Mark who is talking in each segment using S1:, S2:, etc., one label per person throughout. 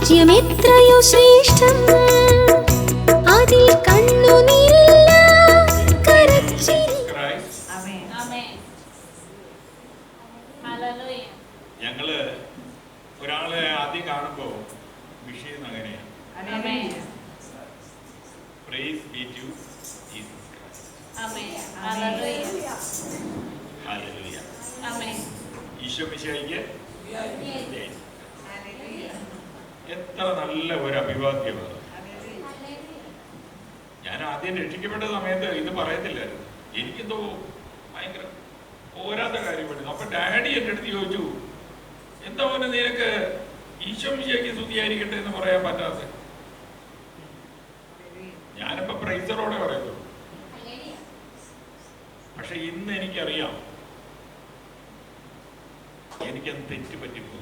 S1: രാജ്യം എത്രയോ ശ്രേഷ്ഠം, അതിൽ കണ്ണുനീരില്ല കരച്ചിൽ.
S2: ഞങ്ങള് ഒരാളെ ആദ്യം കാണുമ്പോ വിഷയം അങ്ങനെയാണ്. Praise be to Jesus Christ. Hallelujah. Isho മിശിഹായ്ക്ക് എത്ര നല്ല ഒരു അഭിവാദ്യമാണ്. ഞാൻ ആദ്യം രക്ഷിക്കപ്പെട്ട സമയത്ത് ഇത് പറയത്തില്ലായിരുന്നു. എനിക്കെന്തോ ഭയങ്കര പോരാത്ത കാര്യപ്പെടുന്നു. അപ്പൊ ഡാഡി എൻ്റെ അടുത്ത് ചോദിച്ചു, എന്താ പോലെ നിനക്ക് ഈശോ മിശിഹായ്ക്ക് സ്തുതിയായിരിക്കട്ടെ എന്ന് പറയാൻ പറ്റാത്ത? ഞാനിപ്പോ പ്രൈസറോടെ പറയുന്നു. പക്ഷെ ഇന്ന് എനിക്കറിയാം എനിക്കത് തെറ്റുപറ്റിപ്പോയി.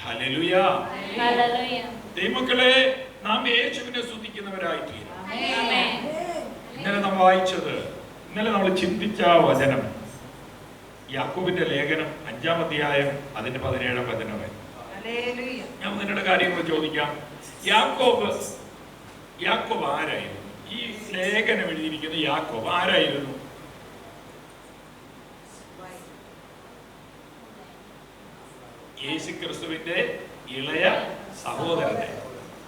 S2: ഹല്ലേലൂയ. ദൈവമക്കളെ, നാം യേശുവിനെ സ്തുതിക്കുന്നവരായി തീരും. ഇന്നലെ നാം വായിച്ചത്, ഇന്നലെ നമ്മൾ ചിന്തിച്ച വചനം യാക്കോബിന്റെ ലേഖനം 5-ാം അധ്യായം അതിന്റെ 17-ാം വചനമായി. ഞാൻ നിങ്ങളുടെ കാര്യങ്ങൾ ചോദിക്കാം. യാക്കോബ് ആരായിരുന്നു? ഈ ലേഖനം എഴുതിയിരിക്കുന്ന യാക്കോബ് ആരായിരുന്നു? യേശുക്രിസ്തുവിന്റെ ഇളയ സഹോദരനെ.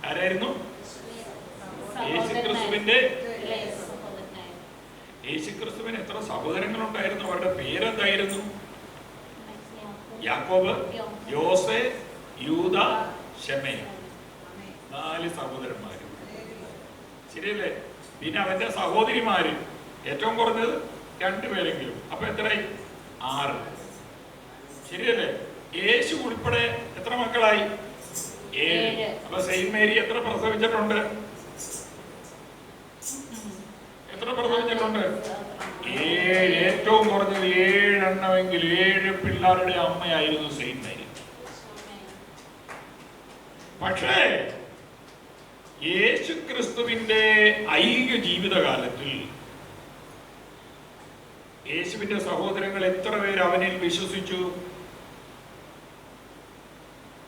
S2: ആരായിരുന്നു? യേശുക്രിസ്തുവിന്റെ. യേശുക്രിസ്തുവിന് എത്ര സഹോദരങ്ങളുണ്ടായിരുന്നു? അവരുടെ പേരെന്തായിരുന്നു? യാക്കോബ്, യോസെ, യൂദ, ശെമയ. 4 സഹോദരന്മാര്. ശരിയല്ലേ? പിന്നെ അവന്റെ സഹോദരിമാര് ഏറ്റവും കുറഞ്ഞത് 2 പേരെങ്കിലും. അപ്പൊ എത്രയായി? 6. ശരിയല്ലേ? യേശു ഉൾപ്പെടെ എത്ര മക്കളായി? 7. അപ്പൊ സെയിന്റ് മേരി എത്ര പ്രസവിച്ചിട്ടുണ്ട്? എത്ര പ്രസവിച്ചിട്ടുണ്ട്? 7. ഏറ്റവും കുറഞ്ഞത് 7 എണ്ണമെങ്കിൽ 7 പിള്ളേരുടെ അമ്മയായിരുന്നു സെയിന്റ് മേരി. പക്ഷേ യേശുക്രിസ്തുവിന്റെ ഐഹിക ജീവിതകാലത്തിൽ യേശുവിന്റെ സഹോദരങ്ങൾ എത്ര പേര് അവനിൽ വിശ്വസിച്ചു?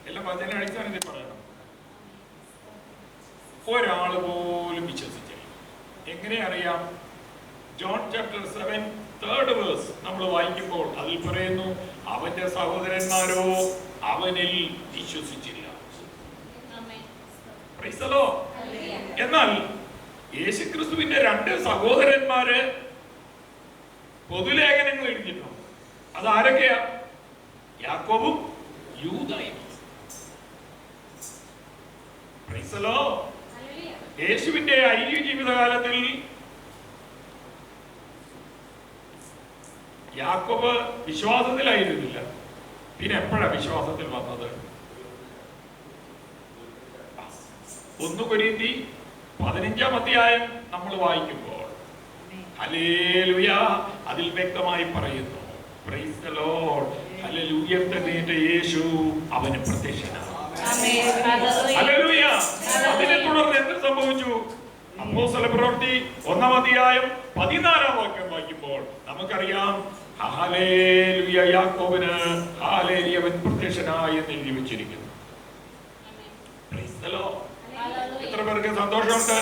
S2: എല്ലാം വചന അടിസ്ഥാനത്തിൽ പറയണം. ഒരാൾ പോലും വിശ്വസിച്ചില്ല. എങ്ങനെ അറിയാം? ജോൺ ചാപ്റ്റർ 7 3rd വേഴ്സ് നമ്മൾ വായിക്കുമ്പോൾ അതിൽ പറയുന്നു, അവന്റെ സഹോദരന്മാരോ അവനിൽ വിശ്വസിച്ചില്ല. എന്നാൽ യേശുക്രിസ്തുവിന്റെ 2 സഹോദരന്മാര് പൊതുലേഖനങ്ങൾ എഴുതിയിട്ടുണ്ട്. അതാരൊക്കെയാ? യാക്കോബും യൂദയും. യേശുവിന്റെ ഐഹിക ജീവിതകാലത്തിൽ യാക്കോബ് വിശ്വാസത്തിലായിരുന്നില്ല. പിന്നെ എപ്പോഴാ വിശ്വാസത്തിൽ വന്നത്? 1 കൊരിന്ത്യർ 15-ാം അധ്യായം നമ്മൾ വായിക്കുമ്പോൾ ഹല്ലേലൂയ അതിൽ വ്യക്തമായി പറയുന്നു, പ്രൈസ് ദി ലോർഡ്, ഹല്ലേലൂയ, യേശു അവന് പ്രത്യക്ഷനായി. ഹല്ലേലൂയ. അതിനെ തുടർന്ന് എന്ത് സംഭവിച്ചു? അപ്പോസ്തല പ്രവൃത്തി 1-ാം അധ്യായം 14-ാം വാക്യം വായിക്കുമ്പോൾ നമുക്കറിയാം, ഹല്ലേലൂയ, യാക്കോബിന് ഹല്ലേലൂയ അവൻ പ്രത്യക്ഷനായി എന്ന് എഴുതി വെച്ചിരിക്കുന്നു. Price the Lord. എത്ര പേർക്ക് സന്തോഷമുണ്ട്?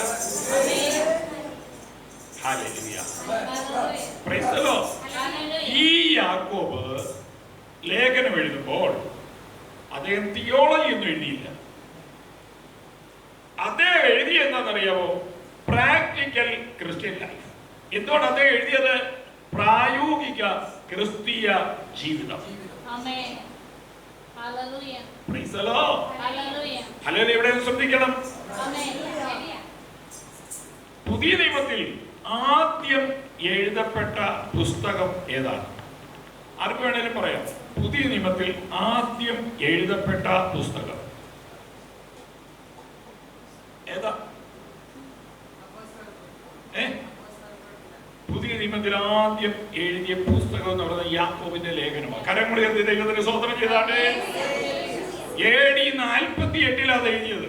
S2: ഹല്ലേലൂയ. Praise the Lord. ഈ യാക്കോബ് ലേഖനം എഴുതുമ്പോൾ അദ്ദേഹം തിയോളജി ഒന്നും എഴുതിയില്ല. അദ്ദേഹം എഴുതിയ എന്താണെന്നറിയാമോ? Practical Christian life. എന്തുകൊണ്ട് അദ്ദേഹം എഴുതിയത്? പ്രായോഗിക ക്രിസ്തീയ ജീവിതം. ഇവിടെ ശ്രദ്ധിക്കണം. പുതിയ നിയമത്തിൽ ആദ്യം എഴുതപ്പെട്ട പുസ്തകം ഏതാണ്? ആർക്ക് വേണേലും പറയാം. പുതിയ നിയമത്തിൽ ആദ്യം എഴുതപ്പെട്ട പുസ്തകം ഏതാ? പുതിയ നിയമത്തിൽ ആദ്യം എഴുതിയ പുസ്തകം എന്ന് പറയുന്നത് യാക്കോബിന്റെ ലേഖനമാണ്. കരങ്ങൾ ഉയർത്തി ദൈവത്തിന് സ്തോത്രം ചെയ്താട്ടെ. AD 48 അത് എഴുതിയത്.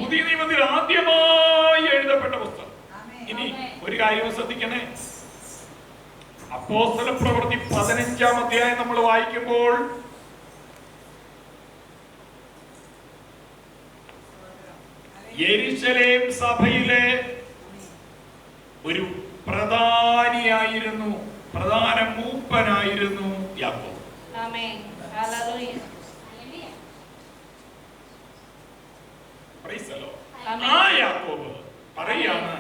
S2: പുതിയ നിയമത്തിൽ ആദ്യമായി എഴുതപ്പെട്ട പുസ്തകം. ഇനി ഒരു കാര്യം ശ്രദ്ധിക്കണേ. അപ്പോസ്തല പ്രവൃത്തി 15-ാം അധ്യായം നമ്മൾ വായിക്കുമ്പോൾ യെരുശലേം സഭയിലെ ഒരു പ്രധാനിയായിരുന്നു, പ്രധാന മൂപ്പനായിരുന്നു യാക്കോബ്. ആ യാക്കോബ് പറയാണ്,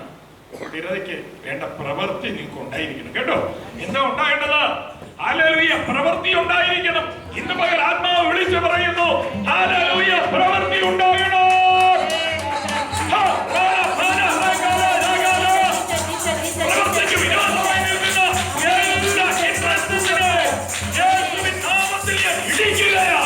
S2: സ്ഥിരതയ്ക്ക് വേണ്ട പ്രവൃത്തി നിങ്ങൾക്ക് ഉണ്ടായിരിക്കണം കേട്ടോ. എന്താ ഉണ്ടാകേണ്ടത്? ഹല്ലേലൂയ, പ്രവൃത്തി ഉണ്ടായിരിക്കണം. ഇന്ന് പകൽ ആത്മാവ് വിളിച്ചു പറയുന്നു, ഹല്ലേലൂയ, പ്രവൃത്തി ഉണ്ടാകണം. പ്രവൃത്തിക്ക് വിരോധമായി നിൽക്കുന്ന എല്ലാ ഇൻട്രസ്റ്റിനെ യേശുവിൻ നാമത്തിൽ ഞാൻ ഇടിക്കുകയാ.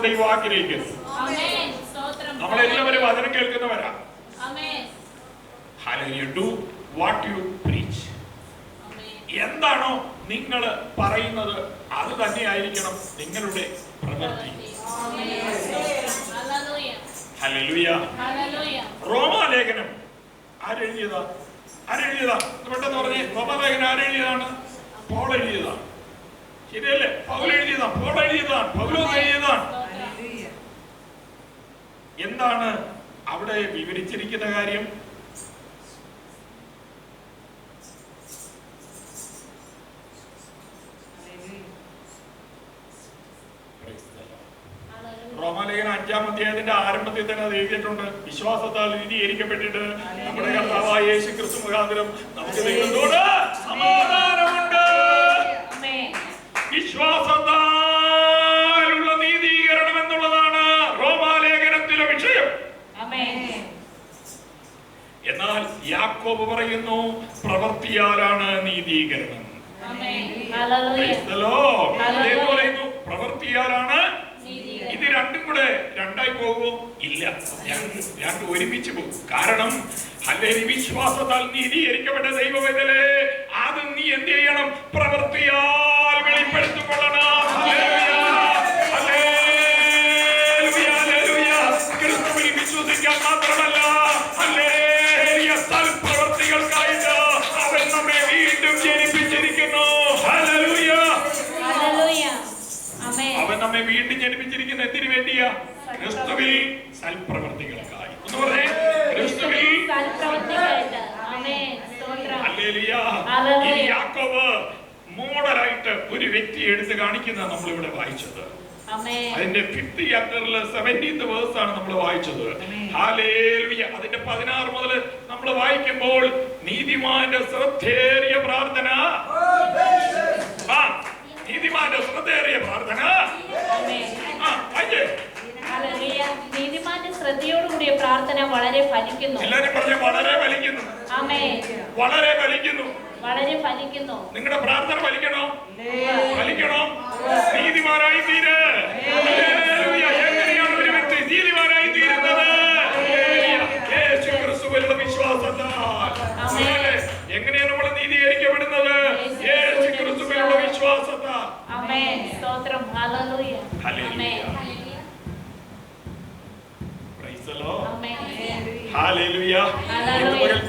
S2: ദൈവം ആഗ്രഹിക്കുന്നു. നമ്മളെല്ലാവരും വചനം കേൾക്കുന്നവരാ. Hallelujah. Do what you preach. എന്താണോ നിങ്ങൾ പറയുന്നത് അത് തന്നെയായിരിക്കണം നിങ്ങളുടെ പ്രവൃത്തി. ഹല്ലേലൂയ. റോമാലേഖനം ആരെഴുതിയതാ? പെട്ടെന്ന് പറഞ്ഞേ. റോമാലേഖനം ആരെഴുതിയതാണ്? പൗൽ എഴുതിയതാണ്. ശരിയല്ലേ? പൗൽ എഴുതിയതാണ്, പോൾ എഴുതിയതാണ്, പൗലോസ് എഴുതിയതാണ്. എന്താണ് അവിടെ വിവരിച്ചിരിക്കുന്ന കാര്യം? റോമാലേഖനം 5-ാം അധ്യായത്തിന്റെ ആരംഭത്തിൽ തന്നെ അത് എഴുതിയിട്ടുണ്ട്. വിശ്വാസത്താൽ നീതീകരിക്കപ്പെട്ടിട്ട് നമ്മുടെ കർത്താവായ യേശു ക്രിസ്തു മുഖാന്തരം നമുക്ക് ദൈവത്തോട് സമാധാനമുണ്ട്. വിശ്വാസത്താലുള്ള നീതീകരണം എന്നുള്ളതാണ് റോമാലേഖനത്തിലെ വിഷയം. എന്നാൽ യാക്കോബ് പറയുന്നു പ്രവൃത്തിയാലാണ് നീതീകരണം. പറയുന്നു പ്രവൃത്തിയാലാണ്. ഇത് രണ്ടും കൂടെ രണ്ടായി പോകുമോ? ഇല്ല, രണ്ടും ഒരുമിച്ച് പോകും. കാരണം അല്ലെങ്കിൽ വിശ്വാസത്താൽ നീതീകരിക്കപ്പെട്ട ദൈവവേദനെ അത് നീ എന്ത് ചെയ്യണം? പ്രവൃത്തിയാൽ വെളിപ്പെടുത്തിക്കൊള്ളണം. ക്രിസ്തുവിൽ വിശ്വസിക്കാൻ മാത്രമല്ല, സൽപ്രവൃത്തികൾക്കായിട്ട് അവൻ നമ്മെ വീണ്ടും ജനിപ്പിച്ചിരിക്കുന്നു. അവൻ നമ്മെ വീണ്ടും ജനിപ്പിച്ചിരിക്കുന്ന എന്തിനു വേണ്ടിയാ? ക്രിസ്തുവിൽ സൽപ്രവൃത്തികൾക്കായി. എന്ന് പറഞ്ഞേ, ക്രിസ്തുവിൽ ഈ യാക്കോബ് മോഡലായിട്ട് ഒരു വ്യക്തി എടുത്ത് കാണിക്കുന്ന നമ്മളിവിടെ വായിച്ചത്. അതിന്റെ 5th ചാപ്റ്ററിലെ 17th വേഴ്സ് ആണ് നമ്മൾ വായിച്ചത്. ഹല്ലേലൂയ. അതിന്റെ 16 മുതൽ നമ്മൾ വായിക്കുമ്പോൾ നീതിമാന്റെ ശ്രദ്ധേറിയ പ്രാർത്ഥന, നീതിമാന്റെ ശ്രദ്ധേറിയ പ്രാർത്ഥന,
S3: നീതിമാന്റെ ശ്രദ്ധയോടുകൂടിയ പ്രാർത്ഥന വളരെ ഫലിക്കുന്നു.
S2: എല്ലാവരും പറഞ്ഞ വളരെ ഫലിക്കുന്നു. വളരെ ഫലിക്കുന്നു.
S3: വളരെ ഫലിക്കുന്നു.
S2: നിങ്ങളുടെ പ്രാർത്ഥന ഫലിക്കണോ? ഫലിക്കണോ? നീതിമാനായി തീര്. എങ്ങനെയാണ് ഒരു വ്യക്തി നീതിമാനായി തീരുന്നത്? യേശു ക്രിസ്തുവിലുള്ള വിശ്വാസത്താൽ. എങ്ങനെയാണ് നമ്മൾ നീതീകരിക്കപ്പെടുന്നത്? യേശു ക്രിസ്തുവിലുള്ള വിശ്വാസത്താൽ.
S3: ആമേൻ. സ്തോത്രം. ഹല്ലേലൂയ.
S2: Hallelujah. Praise the Lord.
S3: Amen.
S2: Hallelujah.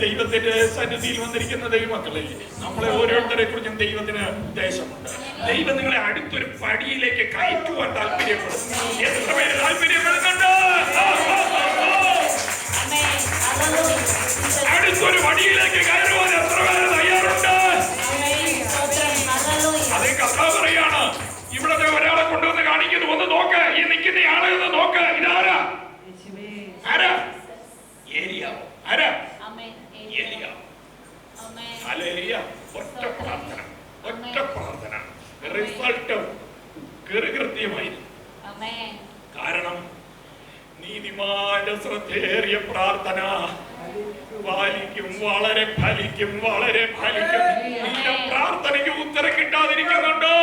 S2: ദൈവത്തിന്റെ സന്നിധിയിൽ വന്നിരിക്കുന്ന ദൈവമക്കളെ, നമ്മളെ ഓരോരുത്തരെ കുറിച്ചും ദൈവത്തിന് ഉദ്ദേശമുണ്ട്. ദൈവം നിങ്ങളെ അടുത്തൊരു പടിയിലേക്ക് കയറ്റുവാൻ താല്പര്യപ്പെടുന്നു. എത്ര പേര് താല്പര്യപ്പെടുന്നുണ്ട്? അടുത്തൊരു പടിയിലേക്ക് കയറുവാൻ എത്ര പേര് തയ്യാറുണ്ട്? അതേ കർത്താവ് പറയാണ്, ഇവിടെ ഒരാളെ കൊണ്ടുവന്ന് കാണിക്കുന്നു. ഒന്ന് നോക്ക്, ഈ നിൽക്കുന്ന ആളെ ഒന്ന് നോക്ക്. ഇതാരാ? ആരാ? ഏലിയാവ്. ആരാ? ഏലിയാവ്. ഹല്ലേലൂയ. ഒറ്റ പ്രാർത്ഥന, ഒറ്റ പ്രാർത്ഥന. റിസൾട്ട് കൃത്യമായിരുന്നു. കാരണം നീതിമാന്റെ ശ്രദ്ധേറിയ പ്രാർത്ഥന ഫലിക്കും, വളരെ ഫലിക്കും, വളരെ ഫലിക്കും. നിന്റെ പ്രാർത്ഥനയ്ക്ക് ഉത്തരം കിട്ടാതിരിക്കുന്നുണ്ട്.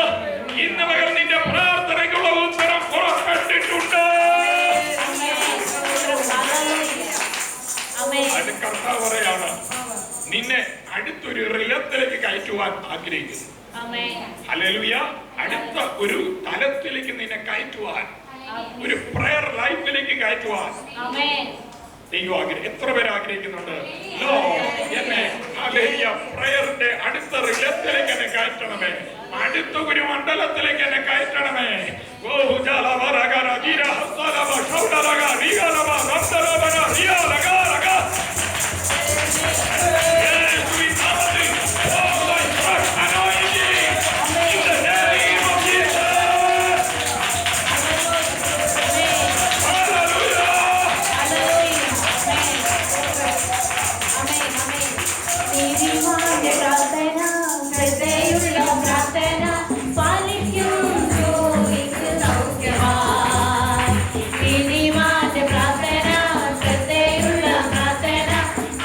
S2: ഇന്ന് പകൽ നിന്റെ പ്രാർത്ഥനയ്ക്കുള്ള ഉത്തരം പുറപ്പെട്ടിട്ടുണ്ട്. കർത്താവ് പറയാണ്, നിന്നെ അടുത്തൊരു റിലത്തിലേക്ക് കയറ്റുവാൻ ആഗ്രഹിക്കുന്നു.
S3: ആമേൻ.
S2: ഹല്ലേലൂയ. അടുത്ത ഒരു തലത്തിലേക്ക് നിന്നെ കയറ്റുവാൻ, ഒരു പ്രയർ ലൈഫിലേക്ക് കയറ്റുവാൻ
S3: ആമേൻ.
S2: ദൈവം എത്ര പേര് ആഗ്രഹിക്കുന്നുണ്ട്? എന്നെ ഹല്ലേലൂയ പ്രയറിന്റെ അടുത്ത റിലത്തിലേക്ക് എന്നെ കയറ്റണമേ, അടുത്ത ഒരു മണ്ഡലത്തിലേക്ക് എന്നെ കയറ്റണമേ. ഓ ജലവരഗര ജിരഹസലവ ഷൗഡരഗ റിഗലവ നന്ദരവന റിയലഗരഗ യേശുവിൻ നാമത്തിൽ all I trust anointing in the name of Jesus. Hallelujah.
S3: നീതിമാന്റെ പ്രാർത്ഥന ശ്രദ്ധയുള്ള പ്രാർത്ഥന പാലിക്കും രോഗിക്ക് സൗഖ്യമായി. നീതിമാന്റെ പ്രാർത്ഥന ശ്രദ്ധയുള്ള പ്രാർത്ഥന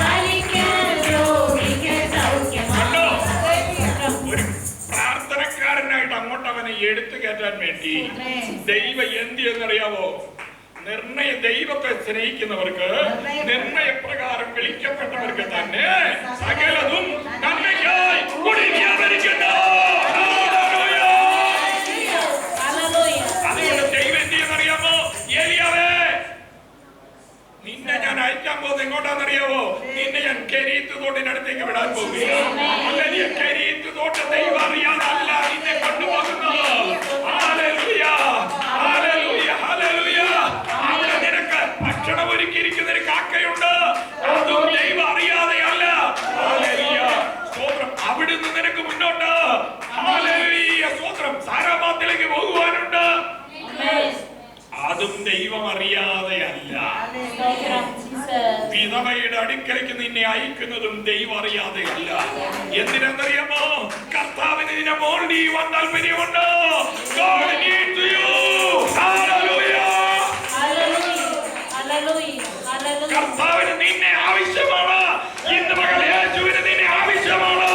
S3: പാലിക്കും രോഗിക്ക് സൗഖ്യമായി.
S2: ഒരു പ്രാർത്ഥനക്കാരനായിട്ട് അങ്ങോട്ട് അവനെ എടുത്തു കയറ്റാൻ വേണ്ടി ദൈവം എന്ത് എന്നറിയാവോ? ദൈവത്തെ സ്നേഹിക്കുന്നവർക്ക്, നിർണയപ്രകാരം വിളിക്കപ്പെട്ടവർക്ക് തന്നെ സകലതും നന്മയ്ക്കായി കൂടിയിരിക്കുന്നു. അതുകൊണ്ട് ദൈവം എന്ത് ചെയ്യുന്നറിയാമോ? ഏലിയാവേ, നിന്നെ ഞാൻ അയക്കാൻ പോകുന്നത് എങ്ങോട്ടാണെന്നറിയാവോ? നിന്നെ ഞാൻ കെരീത്ത് തോട്ടിനടുത്തേക്ക് വിടാൻ പോകുകയാണ്. അല്ലെങ്കിൽ കെരീത്ത് തോട്ട് ദൈവം അറിയാതല്ല നിന്നെ കൊണ്ടുപോകുന്നത്. Hallelujah, hallelujah, hallelujah. അവിടെ നിനക്ക് ഭക്ഷണം ഒരുക്കിയിരിക്കുന്ന ഒരു കാക്കയുണ്ട്, അതും ദൈവം അറിയാതെയല്ല. ഹല്ലേലൂയ, സ്തോത്രം. അവിടുന്ന് നിനക്ക് മുന്നോട്ട് ഹല്ലേലൂയ സ്തോത്രം സാരാഭാത്തിലേക്ക് പോകുവാനുണ്ട്, അതും ദൈവം അറിയാതെയല്ല. വിധവയുടെ അടുക്കലേക്ക് നിന്നെ അയക്കുന്നതും ദൈവം അറിയാതെയല്ല. എന്തിനെന്നറിയാമോ? കർത്താവിന് നിന്നെ മോൾഡ് ചെയ്യുവാൻ താല്പര്യമുണ്ട്. God needs you. Hallelujah. കർത്താവിന് നിന്നെ ആവശ്യമാണ്. ഇന്ന് പകൽ യേശുവിന് നിന്നെ ആവശ്യമാണ്.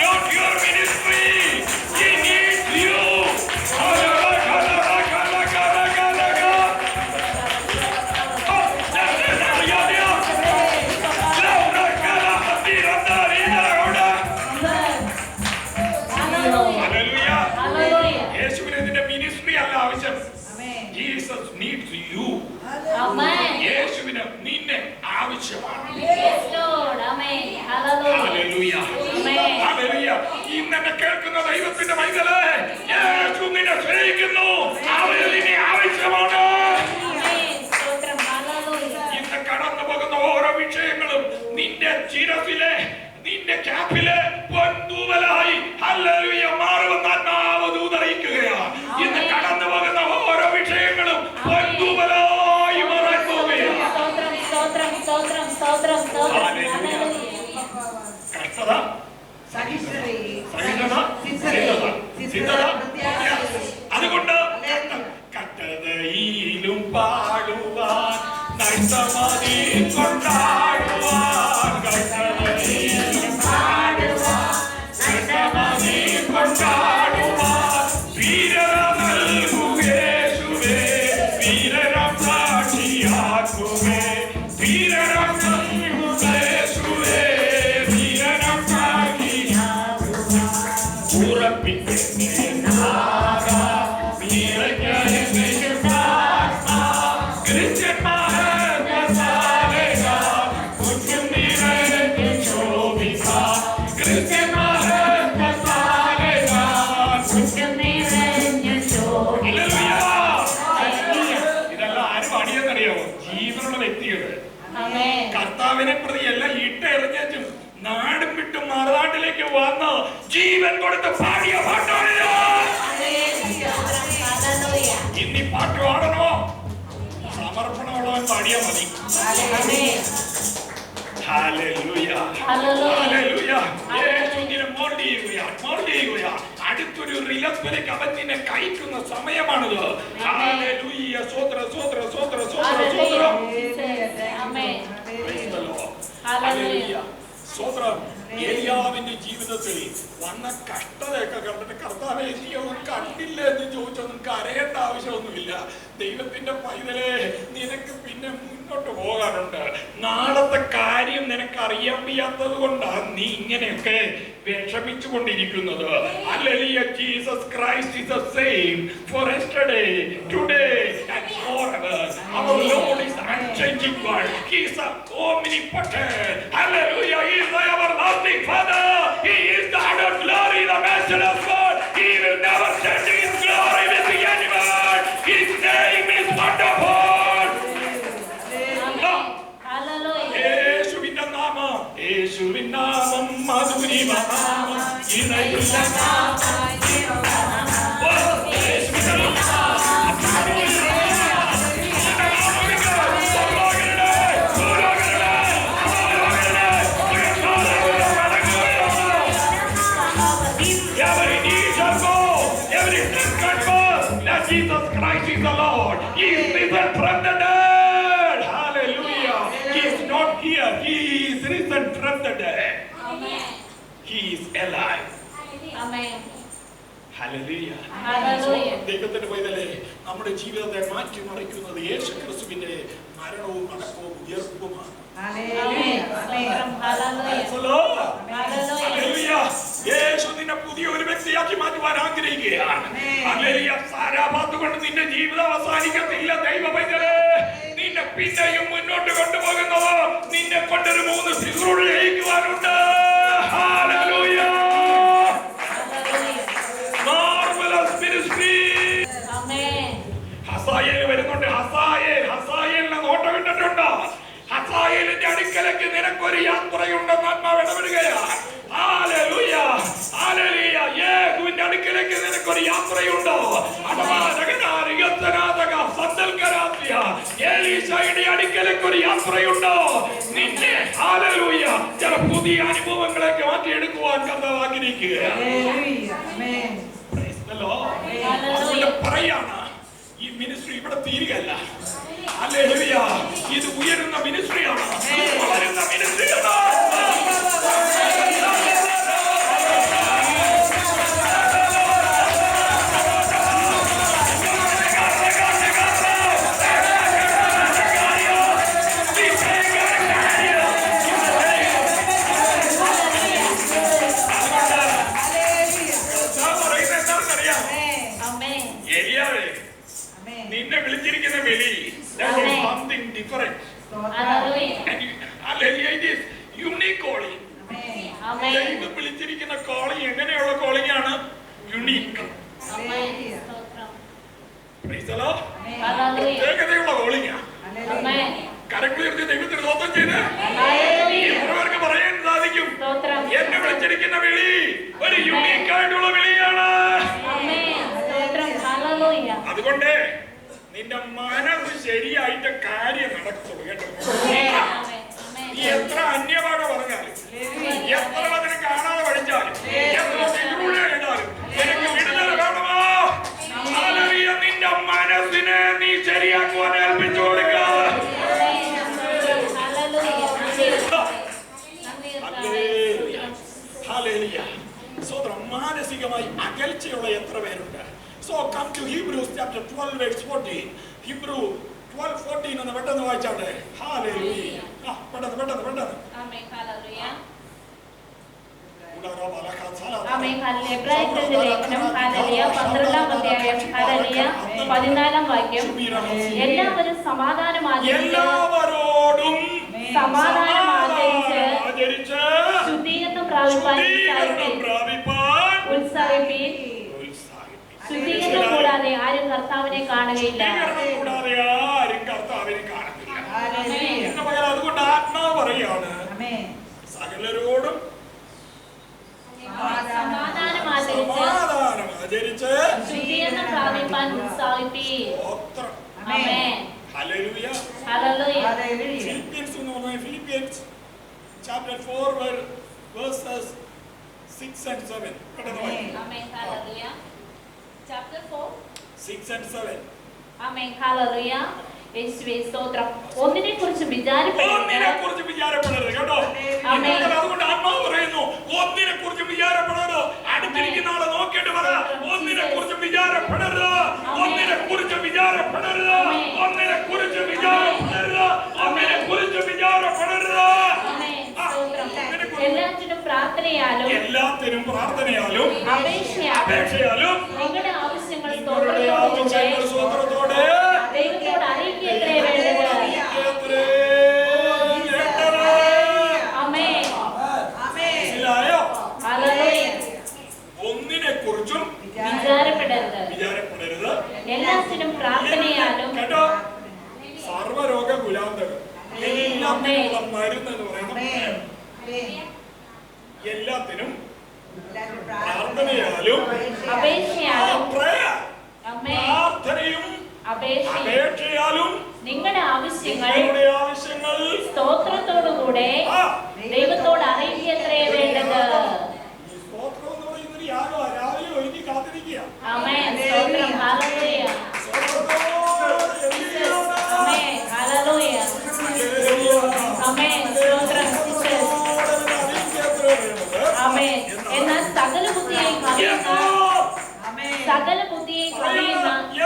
S2: Not your ministry. He needs you. യേശുവിന് നിന്റെ മിനിസ്ട്രി അല്ല ആവശ്യം. Jesus needs you. യേശുവിന് നിന്നെ ആവശ്യമാണ്. Hallelujah, hallelujah. ഇന്നെ കേൾക്കുന്ന ദൈവത്തിന്റെ മൈതലേ, യേശു നിന്നെ സ്നേഹിക്കുന്നു. അവന് നിന്നെ ആവശ്യമാണ്. ഇന്ന് കടന്നു പോകുന്ന ഓരോ വിഷയങ്ങളും നിന്റെ ശിരസിലെ, നിന്റെ ക്യാപ്പിലെ പൊൻതൂവലായി ഹല്ലേലൂയ മാറുമെന്ന് ആത്മാവ് ദൂതറിയിക്കുകയാണ്. ഇന്ന് കടന്നു പോകുന്ന ഓരോ വിഷയങ്ങളും പൊൻതൂവലായി മാറാൻ പോവുകയാണ്. കഷ്ടത, അതുകൊണ്ട് കട്ടതയിലും പാടുവാൻ നഷ്ടമതി കൊണ്ടാടുവാൻ, കട്ടതയിലും പാടുവാൻ നഷ്ടമതി കൊണ്ടാടുവാൻ വീരത നൽകുകേശുവേ, വീരരം സാക്ഷിയാക്കുവേ, വീരരം നൽകുകേശുവേ, വീരരം സാക്ഷിയാക്കുവേ. ഉറപ്പിക്കുന്നേ ഇതെല്ലാം ആരും അടിയെന്നറിയാമോ? ജീവനുള്ള വ്യക്തികള് കർത്താവിനെ പ്രതി എല്ലാം ഇട്ടെറിഞ്ഞു നാടും വിട്ടും മറുനാട്ടിലേക്ക് വന്ന് ജീവൻ കൊടുത്ത് പാടിയ പാട്ടാണിത്. ഇനി പാട്ട് പാടണോ? സമർപ്പണമുള്ളവൻ പാടിയാ മതി. Hallelujah, hallelujah. യേശുവിനെ മോൾഡ് ചെയ്യുകയാണ്. അടുത്തൊരു റിലത്തിലേക്ക് അവൻ നിന്നെ കയറ്റുന്ന സമയമാണിത്. ഹല്ലേലൂയ, സ്തോത്രം, സ്തോത്രം, സ്തോത്രം, സ്തോത്രം, സ്തോത്രം. ഹല്ലേലൂയ, സ്തോത്രം. ഏലിയാവിന്റെ ജീവിതത്തിൽ വന്ന കഷ്ടതയൊക്കെ കണ്ടിട്ട് കർത്താവേ നീ ഒന്നും കണ്ടില്ല എന്ന് ചോദിച്ചൊന്നും കരയേണ്ട ആവശ്യമൊന്നുമില്ല. ദൈവത്തിന്റെ പൈതലേ, നിനക്ക് പിന്നെ മുന്നോട്ട് പോകാനുണ്ട്. നാളത്തെ കാര്യം നിനക്ക് അറിയാൻ വയ്യാത്തത് കൊണ്ടാണ് നീ ഇങ്ങനെയൊക്കെ വിഷമിച്ചു കൊണ്ടിരിക്കുന്നത്. Hallelujah. Jesus Christ is the same for yesterday, today and forever. Our Lord is the unchanging one. He is the omnipotent. Hallelujah. He is the everlasting Father. He is the God of glory, the Master of God. He will never change his glory with the animal. His name is wonderful. യേശുവിന്റെ നാമം, യേശുവിൻ നാമം മധുരിമനാമം, ഇണയില്ല നാമം, യേശുവിന്റെ Jesus Christ is the Lord. He is risen from the dead. Hallelujah. He is not here. He is risen from the dead.
S3: Amen.
S2: He is alive.
S3: Amen.
S2: Hallelujah.
S3: Hallelujah.
S2: ദൈവത്തിന്റെ പൈതലേ, നമ്മുടെ ജീവിതത്തെ മാറ്റിമറിക്കുന്നത് യേശുക്രിസ്തുവിന്റെ മരണവും അടക്കവും ഉയർപ്പുമാണ്. യേശു നിന്നെ പുതിയ ഒരു വ്യക്തിയാക്കി മാറ്റുവാൻ ആഗ്രഹിക്കുകയാണ്. സാരാഭാത്തുകൊണ്ട് നിന്റെ ജീവിതം അവസാനിക്കത്തില്ല. ദൈവ പൈതലേ, നിന്നെ പിന്നെയും മുന്നോട്ട് കൊണ്ടുപോകുന്നത് നിന്നെ കൊണ്ടൊരു 3 ശുശ്രൂഷ ചെയ്യിക്കുവാനുണ്ട്. ഹല്ലേലൂയ. Marvellous ministry. ഹസായേൽ വരുന്നുണ്ട്. ഹസായേലിനെ നോട്ടം ഇട്ടിട്ടുണ്ട്. ഹസായേലിന്റെ അടുക്കലേക്ക് നിനക്കൊരു യാത്രയുണ്ടെന്ന് ആത്മാവ് ഇടപെടുകയാണ്. ഹല്ലേലൂയ. ഹല്ലേലൂയ. യേശുവിന്റെ അടുക്കലേക്ക് നിനക്കൊരു യാത്രയുണ്ടോ? എലീശയുടെ അടുക്കലേക്ക് ഒരു യാത്രയുണ്ടോ? നിന്നെ ഹല്ലേലൂയ ചില പുതിയ അനുഭവങ്ങളൊക്കെ മാറ്റിയെടുക്കുവാൻ കർത്താവ് ആഗ്രഹിക്കുകയാണ്. പറയാണ് ഈ മിനിസ്ട്രി ഇവിടെ തീരുകയല്ല. ഹല്ലേലൂയ. ഇത് ഉയരുന്ന മിനിസ്ട്രിയാണ്, വളരുന്ന മിനിസ്ട്രിയാണ്. നിന്നെ വിളിച്ചിരിക്കുന്ന വിളി something different. It is unique calling. ദൈവം വിളിച്ചിരിക്കുന്ന കോളിംഗ് എങ്ങനെയുള്ള കോളിംഗ് ആണ്? യുണീക്ക്. പ്രത്യേകതയുള്ള കോളിംഗ്. കരക്കുയർത്തി ദൈവത്തിന് സ്തോത്രം ചെയ്ത് എത്രപേർക്ക് പറയാൻ സാധിക്കും? എന്നെ വിളിച്ചിരിക്കുന്ന വിളി ഒരു യുണീക്ക് ആയിട്ടുള്ള വിളിയാണ്. അതുകൊണ്ട് നിന്റെ മനസ്സ് ശരിയായിട്ട് കാര്യം നടക്കുള്ളൂ കേട്ടോ. നീ എത്ര അന്യഭാഷ പറഞ്ഞാലും, എത്ര അതിനെ കാണാതെ പഠിച്ചാലും, എത്ര ശുശ്രൂഷ ചെയ്താലും നിനക്ക് വിടുതൽ കാണുമോ? നിന്റെ മനസ്സിനെ നീ ശരിയാക്കുവാൻ ഏൽപ്പിച്ചു കൊടുക്കുക. മാനസികമായി അകൽച്ചയുള്ള എത്ര പേരുണ്ട്? So come to Hebrews chapter 12 verse 14. Hebrew 12:14 എന്ന് പെട്ടെന്ന് വായിച്ചാട്ടെ. ഹല്ലേലൂയ. പെട്ടെന്ന്.
S3: ആമേൻ. ഹല്ലേലൂയ.
S2: ആമേൻ.
S3: എബ്രായരുടെ ലേഖനം ഹല്ലേലൂയ 12-ാം അധ്യായം ഹല്ലേലൂയ 14-ാം വാക്യം. എല്ലാവരും സമാധാനം
S2: എല്ലാവരോടും
S3: സമാധാനം ആചരിച്ച് ശുദ്ധീകരണം പ്രാപിപ്പാൻ ഉത്സാഹിപ്പീൻ. ശുദ്ധീകരണം കൂടാതെ ആരും കർത്താവിനെ കാണുകയില്ല.
S2: അതുകൊണ്ട് ആത്മാവ് പറയാണ് സകലരോടും
S3: സമാധാനം ആചരിച്ച് ശുദ്ധീകരണം പ്രാപിപ്പാൻ ഉത്സാഹിപ്പീൻ. ആമേൻ.
S2: ഹല്ലേലൂയ.
S3: ഹല്ലേലൂയ.
S2: Philippians chapter 4 verses 6 and 7.
S3: ആമേൻ. ഹല്ലേലൂയ. Chapter 4
S2: 6 and 7.
S3: ആമേൻ. ഹല്ലേലൂയ. യേശുവേ സ്തോത്രം. ഒന്നിനെക്കുറിച്ച് വിചാരപ്പെടരുത് കേട്ടോ.
S2: അതുകൊണ്ട് ആത്മാവ് പറയുന്നു ഒന്നിനെക്കുറിച്ച് വിചാരപ്പെടരുത്. അടുത്തിരിക്കുന്ന ആളെ നോക്കിയിട്ട് പറ, ഒന്നിനെക്കുറിച്ച് വിചാരപ്പെടരുത്. ഒന്നിനെക്കുറിച്ച് വിചാരപ്പെടരുത്. ഒന്നിനെക്കുറിച്ച് വിചാരപ്പെടരുത്. കുറിച്ച് വിചാരപ്പെടരുത്.
S3: ആമേൻ. സ്തോത്രം. എല്ലാറ്റിനും പ്രാർത്ഥനയാലും
S2: അപേക്ഷയാലും
S3: നിങ്ങളുടെ ആവശ്യങ്ങൾ
S2: നിങ്ങളുടെ ആവശ്യങ്ങൾ സ്തോത്രത്തോടെ
S3: ദൈവത്തോട് അറിയിക്കത്രേ വേണ്ടത്. ആമേൻ.
S2: മനസ്സിലായോ?
S3: ഹല്ലേലൂയ.
S2: ഒന്നിനെ കുറിച്ചും
S3: വിചാരപ്പെടരുത്.
S2: എല്ലാത്തിനും പ്രാർത്ഥനയാലും കേട്ടോ. സർവരോഗ ഗുലാന്തകം എല്ലാത്തിനുള്ള മരുന്ന് എന്ന് പറയുന്നത് എല്ലാത്തിനും പ്രാർത്ഥനയാലും പ്രാർത്ഥനയും അപേക്ഷയാലും
S3: നിങ്ങളുടെ ആവശ്യങ്ങൾ സ്തോത്രത്തോടുകൂടെ ദൈവത്തോട് അറിയിക്കത്രേ വേണ്ടത്.
S2: സ്തോത്രം എന്ന് പറയുന്നത് യാഗമാണ്. രാവിലെ ഒരുങ്ങി കാത്തിരിക്കുക.
S3: ആമേൻ. സ്തോത്രം. ഹല്ലേലൂയ. ആമേൻ. ഹല്ലേലൂയ. ആമേൻ. സ്തോത്രം. ആമേൻ. എന്നാൽ സകല ബുദ്ധിയെയും കവിയുന്ന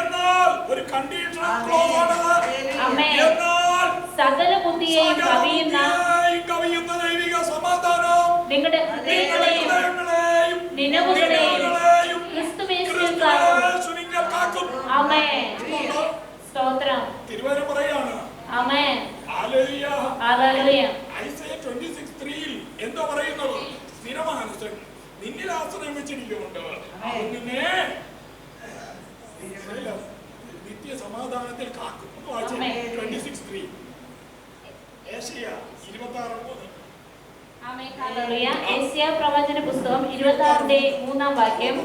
S2: എന്നാൽ ഒരു കണ്ടീഷൻ ക്ലോസ് ആണ്. എന്നാൽ
S3: സകല ബുദ്ധിയെയും
S2: കവിയുന്ന ദൈവിക സമാധാനം
S3: നിങ്ങളുടെ ഹൃദയങ്ങളെയും നിലവുകളെയും ക്രിസ്തുയേശുവിൽ കാക്കും. ആമേൻ. സ്തോത്രം.
S2: തിരുവചനം പറയാണ്.
S3: ആമേൻ.
S2: ഹല്ലേലൂയ.
S3: ഹല്ലേലൂയ.
S2: ഐസയ 26:3 എന്താ പറയുന്നത്? സ്ഥിരമാനസൻ നിന്നിൽ ആശ്രയം വെച്ചിരിക്കുന്നുണ്ട്. നിന്നെ നിത്യ സമാധാനത്തിൽ കാക്കും. 26:3 യേശയ്യ 26:3.
S3: ആമേൻ. ഹല്ലേലൂയ. യേശയ്യാ പ്രവചന പുസ്തകം 26:3 വാക്യം.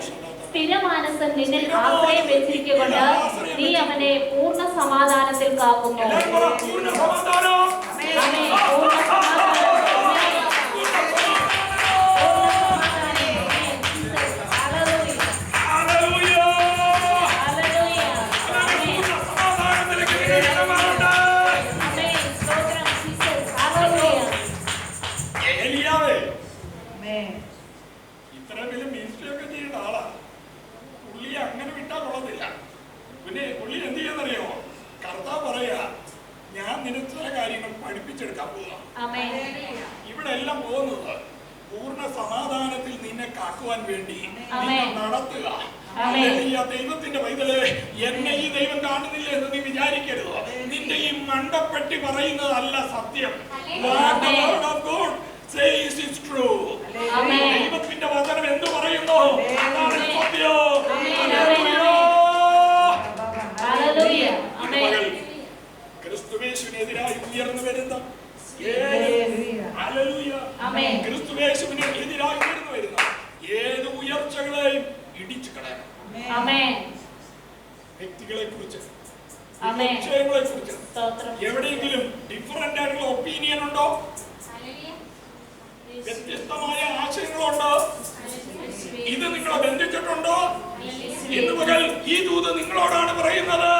S3: സ്ഥിരമാനസൻ നിന്നിൽ ആശ്രയം വെച്ചിരിക്കൊണ്ട് നീ അവനെ പൂർണ്ണ സമാധാനത്തിൽ കാക്കുന്നു.
S2: പൂർണ്ണ സമാധാനം.
S3: ആമേൻ. പൂർണ്ണ സമാധാനം.
S2: ഇത്ര വലിയ മിനിസ്ട്രി ഒക്കെ ചെയ്യുന്ന ആളാ. പുള്ളി അങ്ങനെ വിട്ടാൽ കൊള്ളത്തില്ല. പിന്നെ പുള്ളി എന്ത് ചെയ്യാന്നറിയോ? കർത്താവ് പറയാ, ഞാൻ നിനക്ക് ചില കാര്യങ്ങൾ പഠിപ്പിച്ചെടുക്കാൻ പോവാ. ഇവിടെ എല്ലാം പോകുന്നത് പൂർണ്ണ സമാധാനത്തിൽ നിന്നെ കാക്കുവാൻ വേണ്ടി നടത്തുക. ദൈവത്തിന്റെ പൈതലേ, എന്നെ ഈ ദൈവം കാണുന്നില്ല എന്ന് നീ വിചാരിക്കരുത്. നിന്റെ ഈ മണ്ടപ്പെട്ടി പറയുന്നതല്ല സത്യം. ദൈവത്തിന്റെ വചനം എന്ത് പറയുന്നു? അതാണ് സത്യം. ക്രിസ്തുവേശുവിനെതിരായി ഉയർന്നു വരുന്ന ക്രിസ്തുവേശുവിനെതിരായി ഉയർന്നു വരുന്ന ഏത് ഉയർച്ചകളെയും ഇടിച്ചു കളയണം. വ്യക്തികളെ കുറിച്ച്, വിഷയങ്ങളെ കുറിച്ച് എവിടെയെങ്കിലും ഡിഫറന്റ് ആയിട്ടുള്ള ഒപ്പീനിയൻ ഉണ്ടോ? വ്യത്യസ്തമായ ആശയങ്ങളുണ്ടോ? ഇത് നിങ്ങളെ ബന്ധിച്ചിട്ടുണ്ടോ? ഇന്ന് പകൽ ഈ ദൂത് നിങ്ങളോടാണ് പറയുന്നത്.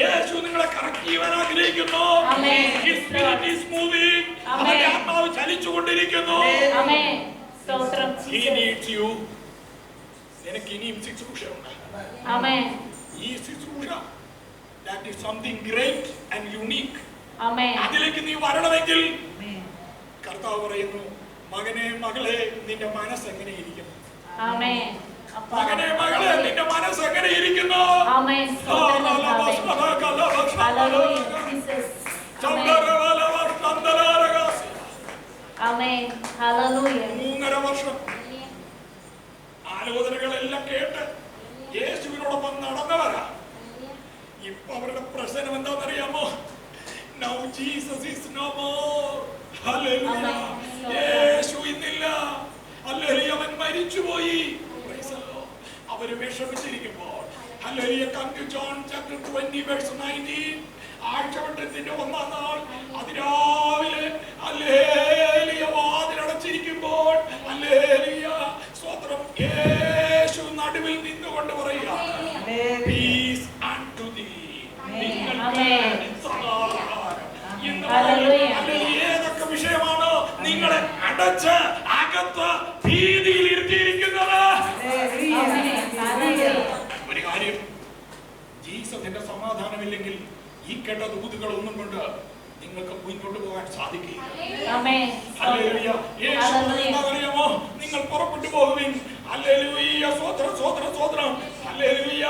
S2: യേശു നിങ്ങളെ കറക്റ്റ് ചെയ്യാൻ ആഗ്രഹിക്കുന്നു. ആത്മാവ് ചലിച്ചുകൊണ്ടിരിക്കുന്നു. നിനക്ക് ഇനിയും ശുശ്രൂഷയുണ്ട്. ഈ ശുശ്രൂഷ that is something great and unique. അതിലേക്ക് നീ വരണമെങ്കിൽ കർത്താവ് പറയുന്നു, മകനെ മകളെ നിന്റെ മനസ്സ് എങ്ങനെ ഇരിക്കുന്നു? മകനെ മകളെ നിന്റെ മനസ്സ് എങ്ങനെ ഇരിക്കുന്നു? മൂന്നര വർഷം ആലോചനകളെല്ലാം കേട്ട് യേശുവിനോടൊപ്പം നടന്നവരാ. ഇപ്പൊ അവരുടെ പ്രശ്നം എന്താണെന്നറിയാമോ? Now Jesus is no more. Hallelujah. യേശു ഇന്നില്ല. ഹല്ലേലൂയ. അവൻ മരിച്ചുപോയി. അവര് വിഷമിച്ചിരിക്കുമ്പോൾ ഹല്ലേലൂയ. Come to John chapter 20 verse 19. ആഴ്ചവട്ടത്തിന്റെ 1-ാം നാൾ അതിരാവിലെ ഹല്ലേലൂയ വാതിലടച്ചിരിക്കുമ്പോൾ ഹല്ലേലൂയ സ്തോത്രം യേശു നടുവിൽ നിന്നുകൊണ്ട് പറയുക, Peace unto thee. ഏതൊക്കെ വിഷയമാണോ നിങ്ങളെ അടച്ച് അകത്ത് ഭീതിയിൽ ഇരുത്തിയിരിക്കുന്നത്? ഒരു കാര്യം, ജീസസിന്റെ സമാധാനമില്ലെങ്കിൽ ഈ കേട്ട ദൂതുകൾ ഒന്നും കൊണ്ട് നിങ്ങൾക്ക് മുന്നോട്ട് പോകാൻ സാധിക്കുകയില്ല.
S3: ആമേൻ.
S2: ഹല്ലേലൂയ. യേശു എന്താ പറയുമോ? നിങ്ങൾ പുറപ്പെട്ടു പോകുവിൻ. ഹല്ലേലൂയ. സ്തോത്രം സ്തോത്രം സ്തോത്രം. ഹല്ലേലൂയ.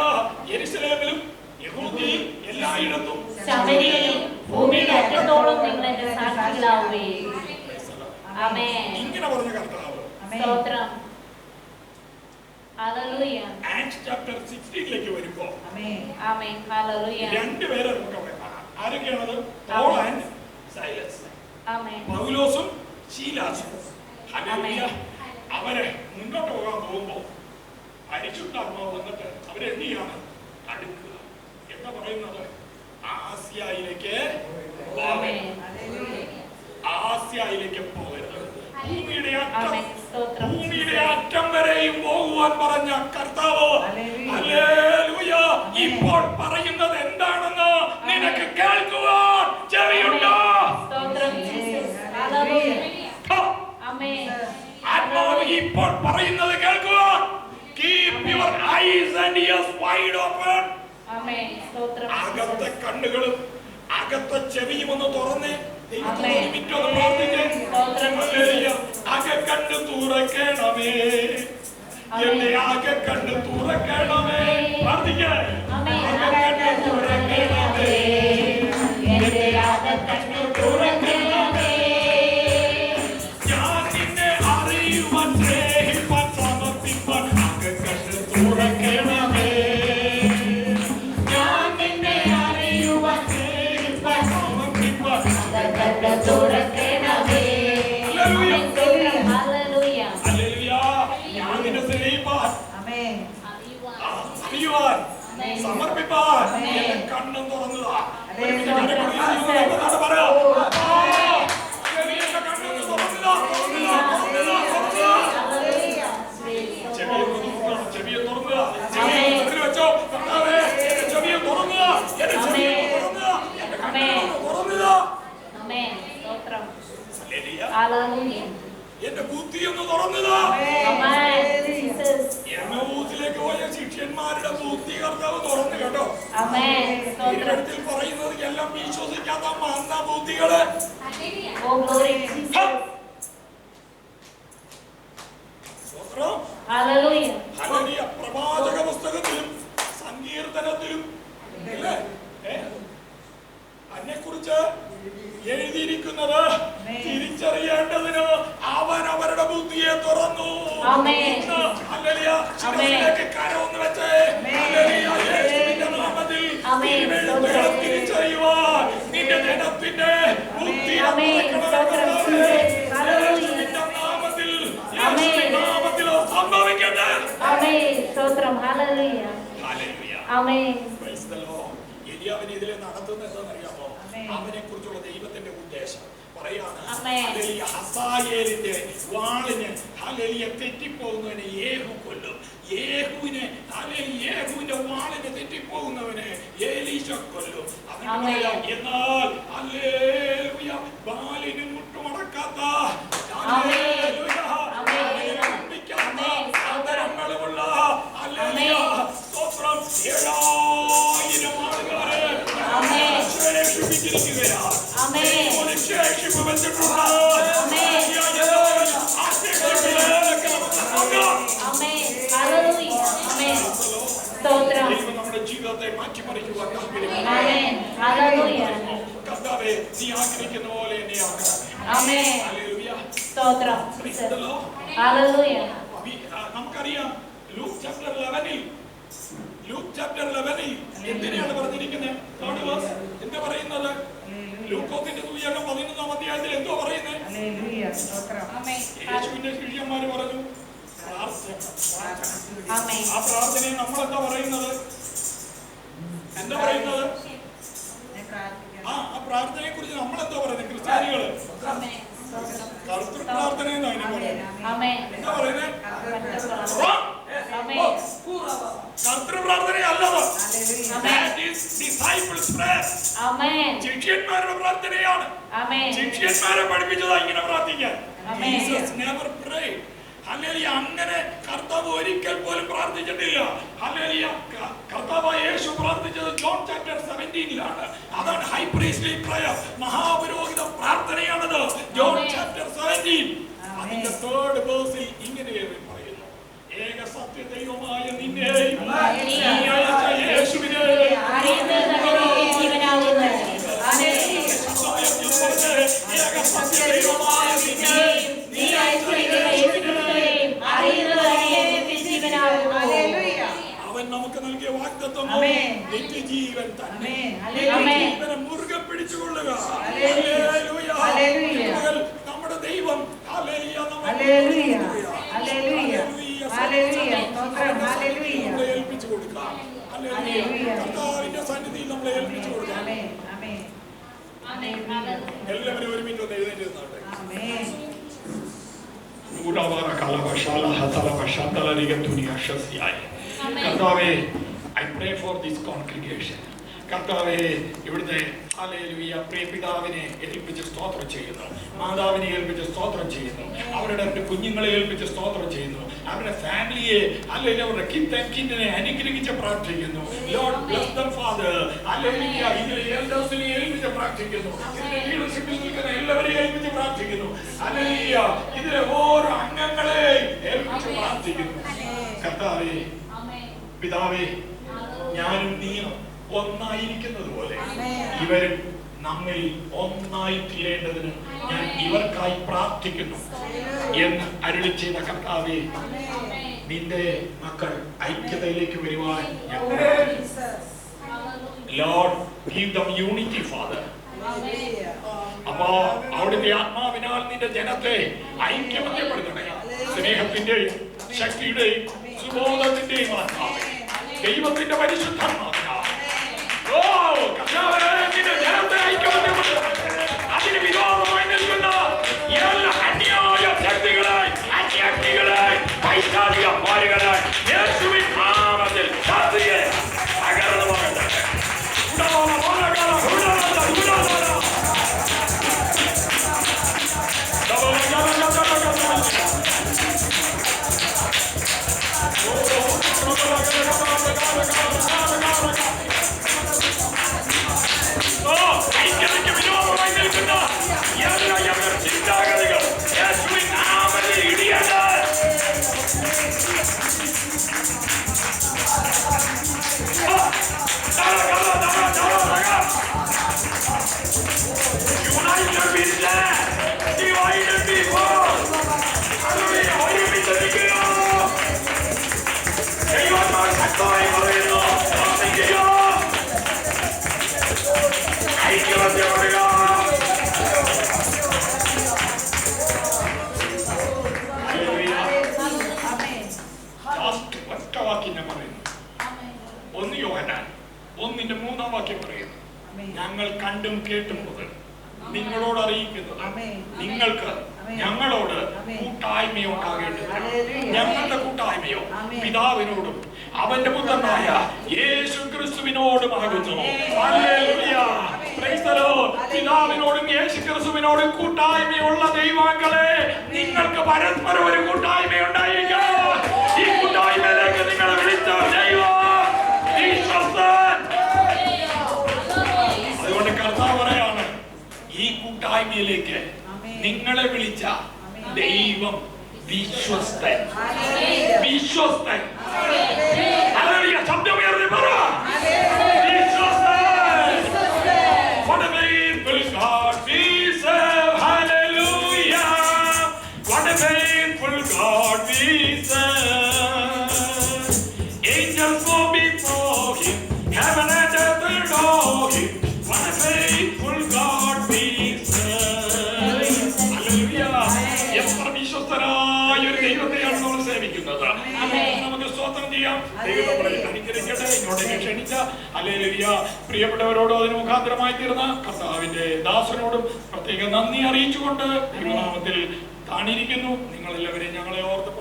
S2: യെരൂശലേമിലും യഹൂദയിൽ എല്ലായിടത്തും
S3: ശമര്യയിലും ഭൂമിയുടെ അറ്റത്തോളം നിങ്ങൾ എന്റെ സാക്ഷികളാവുകയും. ആമേൻ.
S2: ഇങ്ങനെ പറഞ്ഞ കർത്താവ്.
S3: സ്തോത്രം. ഹല്ലേലൂയ.
S2: ആക്ട്സ് ചാപ്റ്റർ 16ലേക്ക് വരുമ്പോൾ
S3: ആമേൻ. ഹല്ലേലൂയ.
S2: രണ്ടുപേരെ നമുക്ക് അവിടെ കാണാം. ആരൊക്കെയാണത്? Paul and Silas.
S3: ആമേൻ.
S2: പൗലോസും ശീലാസും. ഹല്ലേലൂയ. അവരെ മുന്നോട്ട് പോകാൻ പോകുമ്പോൾ പരിശുദ്ധാത്മാവ് വന്നിട്ട് അവരെന്ത് ചെയ്യാണ്? അടുക്കുക. എന്താ പറയുന്നത്? ആസ്യയിലേക്ക്
S3: ആമേൻ.
S2: ആസ്യയിലേക്ക് പോകരുത്. ഭൂമിയുടെ
S3: ആമേൻ. സ്തോത്രം.
S2: ഭൂമിയുടെ അറ്റം വരെയും പോകുവാൻ പറഞ്ഞ കർത്താവ് ഹല്ലേലൂയ ഇപ്പോൾ പറയുന്നത് എന്താണെന്ന് നിനക്ക് കേൾക്കുവാൻ ചെവിയുണ്ടോ?
S3: സ്തോത്രം ജീസസ്. ഹല്ലേലൂയ. ആമേൻ.
S2: ആത്മാവ് ഇപ്പോൾ പറയുന്നത് കേൾക്കുവാൻ. Keep your eyes and ears wide open.
S3: ആമേൻ. സ്തോത്രം.
S2: അകത്തെ കണ്ണുകളും അകത്തെ ചെവിയും ഒന്ന് തുറന്നേ.
S3: ആമേൻ.
S2: മിറ്റൊന്ന് പ്രാർത്ഥിക്കേ.
S3: സ്തോത്രം.
S2: ഹല്ലേലൂയ. അകക്കണ്ണ് തുറക്കണമേ. എന്റെ അകക്കണ്ണ് തുറക്കണമേ. പ്രാർത്ഥിക്കേ.
S3: ആമേൻ. അകക്കണ്ണ് തുറക്കണമേ. എന്റെ അകക്കണ്ണ് തുറക്കണമേ.
S2: ഞാൻ നിന്നെ അറിയുവാൻ സ്നേഹിപ്പാൻ സമർപ്പിപ്പാൻ അകക്കണ്ണ് തുറക്കണമേ.
S3: ഞാൻ നിന്നെ അറിയുവാൻ
S2: സ്നേഹിപ്പാൻ സമർപ്പിപ്പാൻ
S3: അകക്കണ്ണ് തുറക്കണമേ.
S2: ഹല്ലേലൂയ.
S3: സ്തോത്രം. ഹല്ലേലൂയ.
S2: ഹല്ലേലൂയ. ഞാൻ നിന്നെ സ്നേഹിപ്പാൻ അറിയുവാൻ സമർപ്പിപ്പാൻ എന്റെ കണ്ണും തുറന്നതാ. ചെവിയെ തുറക്കുക. ചെവിയെ വെച്ചോ. കർത്താവേ, എന്റെ ചെവിയെ തുറക്കുക. എന്റെ ചെവിയെ തുറക്കുക. എന്റെ കണ്ണുകൾ തുറക്കുക.
S3: ആമേൻ. സ്തോത്രം.
S2: ഹല്ലേലൂയ.
S3: ഹല്ലേലൂയ.
S2: എന്റെ ബുദ്ധിയൊന്ന് തുറന്നതാ.
S3: ആമേൻ. ജീസസ്.
S2: എമ്മൂസിലേക്ക് പോയ ശിഷ്യന്മാരുടെ ബുദ്ധി കർത്താവ് തുറന്നു കേട്ടോ.
S3: ആമേൻ. സ്തോത്രം.
S2: ഇതിൽ പറയുന്നത് എല്ലാം വിശ്വസിക്കാത്ത മന്ദ ബുദ്ധികള്.
S3: Oh glory Jesus.
S2: സ്തോത്രം.
S3: ഹല്ലേലൂയ.
S2: ഹല്ലേലൂയ. പ്രവാചക പുസ്തകത്തിലും സങ്കീർത്തനത്തിലും അല്ലേ അതിനെക്കുറിച്ച് എഴുതിയിരിക്കുന്നത് തിരിച്ചറിയേണ്ടതിന് അവൻ അവരുടെ ബുദ്ധിയെ തുറന്നു.
S3: ആമേൻ.
S2: ഹല്ലേലൂയ. ശിരസിലേക്ക് കരമൊന്ന് വെച്ചേ. ഹല്ലേലൂയ. യേശുവിന്റെ നാമത്തിൽ തിരുവെഴുത്തുകളെ തിരിച്ചറിയുവാൻ നിന്റെ ജനത്തിന്റെ ബുദ്ധിയെ തുറക്കണമേ. യേശുവിന്റെ നാമത്തിൽ സംഭവിക്കട്ടെ.
S3: ആമേൻ. സ്തോത്രം. ഹല്ലേലൂയ.
S2: ഹല്ലേലൂയ.
S3: ആമേൻ.
S2: Praise the Lord. എലിയാവിനെ ഇതിലെ നടത്തുന്നത് എന്താണെന്നറിയാമോ? അവനെ കുറിച്ചുള്ള ദൈവത്തിന്റെ ഉദ്ദേശം പറയാണ്. ഹല്ലേലൂയ. ഹസായേലിന്റെ വാളിന് ഹല്ലേലൂയ തെറ്റിപ്പോകുന്നവനെ യേഹൂ കൊല്ലും. യേഹൂവിനെ ഹല്ലേലൂയ യേഹൂവിന്റെ വാളിന് തെറ്റിപ്പോകുന്നവനെ എലീശ കൊല്ലും. എന്നാൽ ഹല്ലേലൂയ ബാലിന് മുട്ടുമടക്കാത്ത ഹല്ലേലൂയ ആദരങ്ങളുമുള്ള ഹല്ലേലൂയ സ്തോത്രം 7000 ആളുകളെ ശേഷിപ്പിച്ചിരിക്കുകയാണ്. ശേഷിപ്പ് വെച്ചിട്ടുണ്ട്. നമ്മുടെ ജീവിതത്തെ മാറ്റിമറിക്കുവാൻ കർത്താവേ നീ ആഗ്രഹിക്കുന്ന പോലെ എന്നെ നമുക്കറിയാം. ലൂക്ക് ചാപ്റ്റർ 11 എന്തിനാണ് പറഞ്ഞിരിക്കുന്നത്? എന്താ പറയുന്നത്? ലൂക്കോസിന്റെ സുവിശേഷം 11-ാം അധ്യായത്തിൽ എന്തോ പറയുന്നത്? യേശുവിന്റെ ശിഷ്യന്മാര് പറഞ്ഞു ആ പ്രാർത്ഥനയെ നമ്മളെന്താ പറയുന്നത്? എന്താ പറയുന്നത്? ആ പ്രാർത്ഥനയെ കുറിച്ച് നമ്മളെന്താ പറയുന്നത്? ക്രിസ്ത്യാനികള് കർത്തൃ പ്രാർത്ഥന എന്നാണ് പറയുന്നത്. എന്താ പറയുന്നത്? കർത്തൃ പ്രാർത്ഥനയല്ലത്. ശിഷ്യന്മാരുടെ പ്രാർത്ഥനയാണ്. ശിഷ്യന്മാരെ പഠിപ്പിച്ചതാ ഇങ്ങനെ പ്രാർത്ഥിക്കാൻ. ഹല്ലേലൂയ. അങ്ങനെ കർത്താവ് ഒരിക്കൽ പോലും പ്രാർത്ഥിച്ചിട്ടില്ല. ഹല്ലേലൂയ. കർത്താവ് യേശു പ്രാർത്ഥിച്ചത് ജോൺ ചാപ്റ്റർ 17-ലാണ്. അതാണ് ഹൈ പ്രീസ്റ്റ്ലി പ്രയർ. മഹാപുരോഹിത നമുക്ക് നൽകിയ വാഗ്ദത്തമോ നിത്യജീവൻ തന്നെ. നിത്യജീവനെ മുറുകെ പിടിച്ചുകൊള്ളുക. നമ്മുടെ ദൈവം ഏൽപ്പിച്ചു കൊടുക്കാം. കർത്താവിന്റെ സന്നിധിയിൽ നമ്മളെ ഏൽപ്പിച്ചു കൊടുക്കാം. എല്ലാവരും ഒരു മിനിറ്റ് ഒന്ന് എഴുന്നേറ്റ് നിന്നാട്ടെ. കർത്താവേ, I pray for this congregation. കർത്താവേ, ഇവിടുത്തെ ഹല്ലേലൂയ പ്രിയ പിതാവിനെ ഏൽപ്പിച്ച് സ്തോത്രം ചെയ്യുന്നു, മാതാവിനെ ഏൽപ്പിച്ച് സ്തോത്രം ചെയ്യുന്നു, അവരുടെ കുഞ്ഞുങ്ങളെ ഏൽപ്പിച്ച് സ്തോത്രം ചെയ്യുന്നു, അവരുടെ ഫാമിലിയെ അല്ലെങ്കിൽ അവരുടെ കിറ്റിനെ അനുഗ്രഹിച്ച് പ്രാർത്ഥിക്കുന്നു. Lord bless them Father. Hallelujah. ഇതിലെ എൽഡേഴ്സിനെ ഏൽപ്പിച്ച് പ്രാർത്ഥിക്കുന്നു, ഇതിലെ ലീഡർഷിപ്പിൽ നിൽക്കുന്ന എല്ലാവരെയും ഏൽപ്പിച്ച് പ്രാർത്ഥിക്കുന്നു. ഹല്ലേലൂയ. ഇതിലെ ഓരോ അംഗങ്ങളെ ഏൽപ്പിച്ച് പ്രാർത്ഥിക്കുന്നു. കർത്താവേ, പിതാവേ, ഞാനും നീയും ഒന്നായിരിക്കുന്നത് പോലെ ഇവരും നമ്മിൽ ഒന്നായി തീരേണ്ടതിന് ഞാൻ ഇവർക്കായി പ്രാർത്ഥിക്കുന്നു എന്ന് അരുളി ചെയ്ത കർത്താവേ, നിന്റെ മക്കൾ ഐക്യതയിലേക്ക് വരുവാൻ ഞാൻ Lord, give them unity, Father. അപ്പോ അവിടുത്തെ ആത്മാവിനാൽ നിന്റെ ജനത്തെ ഐക്യമത്യപ്പെടുത്തണേ. സ്നേഹത്തിന്റെയും ശക്തിയുടെയും സുബോധത്തിന്റെയും ആത്മാവേ, ദൈവത്തിന്റെ പരിശുദ്ധാത്മാവിനാൽ അതിന് വിരോധമായി നിൽക്കുന്ന എല്ലാ അന്യായ ശക്തികളായി അന്യാക്തികളായി പൈശാചിക പാലുകളായി യേശുവിൻ നാമത്തിൽ ശാസ്ത്രീയ അകർന്നു പോകട്ടെ. ഞങ്ങൾ കണ്ടും കേട്ടും മുതൽ നിങ്ങളോട് അറിയിക്കുന്നത് നിങ്ങൾക്ക് ഞങ്ങളോട് കൂട്ടായ്മയുണ്ടാകേണ്ടത്. ഞങ്ങളുടെ കൂട്ടായ്മയോ പിതാവിനോടും അവന്റെ പുത്രനായ യേശു ക്രിസ്തുവിനോടുമാകുന്നു. ഹല്ലേലൂയ. Praise the Lord. പിതാവിനോടും യേശു ക്രിസ്തുവിനോടും കൂട്ടായ്മയുള്ള ദൈവങ്ങളെ, നിങ്ങൾക്ക് പരസ്പരം ഒരു കൂട്ടായ്മയുണ്ടായിരിക്കണം. ഈ കൂട്ടായ്മയിലേക്ക് നിങ്ങളെ വിളിച്ച ദൈവം വിശ്വസ്തൻ. അതുകൊണ്ട് കർത്താവ് പറയാണ്, ഈ കൂട്ടായ്മയിലേക്ക് നിങ്ങളെ വിളിച്ച ദൈവം വിശ്വസ്തൻ. വിശ്വസ്തൻ. ഹല്ലേലൂയ. ശബ്ദമുയർത്തി പറ, വിശ്വസ്തൻ. What a faithful God we serve. Hallelujah. What a faithful God we serve. Angels go before him, heaven and earth adore him. What a faithful God we serve. Hallelujah. എത്ര വിശ്വസ്തനായ ഒരു ദൈവത്തെയാണ് നമ്മൾ സേവിക്കുന്നത്. നമുക്ക് സ്തോത്രം ചെയ്യാം. ദൈവം നമ്മളെ അനുഗ്രഹിക്കട്ടെ. ഇങ്ങോട്ടേക്ക് ക്ഷണിച്ച ഹല്ലേലൂയ പ്രിയപ്പെട്ടവരോടും അതിന് മുഖാന്തരമായി തീർന്ന കർത്താവിന്റെ ദാസനോടും പ്രത്യേക നന്ദി അറിയിച്ചുകൊണ്ട് ദൈവനാമത്തിൽ താണിരിക്കുന്നു. നിങ്ങളെല്ലാവരെയും ഞങ്ങളെ ഓർത്ത്